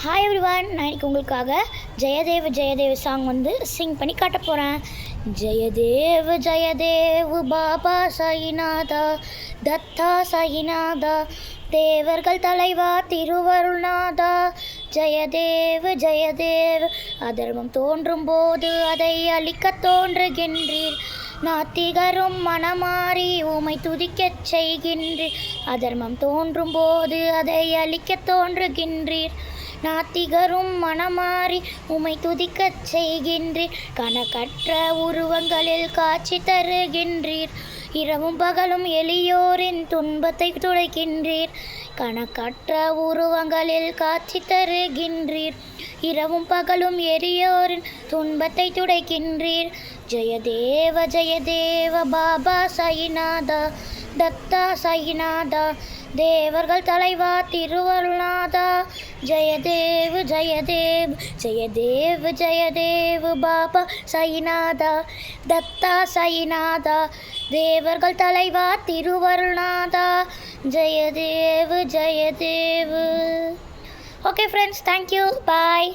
Hi everyone, நான் இன்றைக்கி உங்களுக்காக ஜெயதேவ் ஜெயதேவ் சாங் சிங் பண்ணி காட்ட போகிறேன். ஜெயதேவ் ஜெயதேவ் பாபா சாயிநாதா, தத்தா சாயிநாதா, தேவர்கள் தலைவா திருவருள்நாதா. ஜெயதேவ் ஜெயதேவ், அதர்மம் தோன்றும் போது அதை அழிக்க தோன்றுகின்றீர். நாத்திகரும் மனமாறி உமை துதிக்கச் செய்கின்றீர். அதர்மம் தோன்றும் போது அதை அழிக்க தோன்றுகின்றீர். நாத்திகரும் மனமாறி உமை துதிக்கச் செய்கின்றீர். கணக்கற்ற உருவங்களில் காட்சி தருகின்றீர். இரவும் பகலும் எளியோரின் துன்பத்தை துடைக்கின்றீர். கணக்கற்ற உருவங்களில் காட்சி தருகின்றீர். இரவும் பகலும் எளியோரின் துன்பத்தை துடைக்கின்றீர். ஜெயதேவ ஜெயதேவ பாபா சாயிநாதா, தத்தா சாயிநாதா, தேவர்கள் தலைவா திருவருள்நாதா. ஜெயதேவ் ஜெயதேவ், ஜெயதேவ் ஜெயதேவ் பாபா சாயிநாதா, தத்தா சாயிநாதா, தேவர்கள் தலைவா திருவருள்நாதா. Jayadev Jayadev. Okay friends, thank you, பாய்.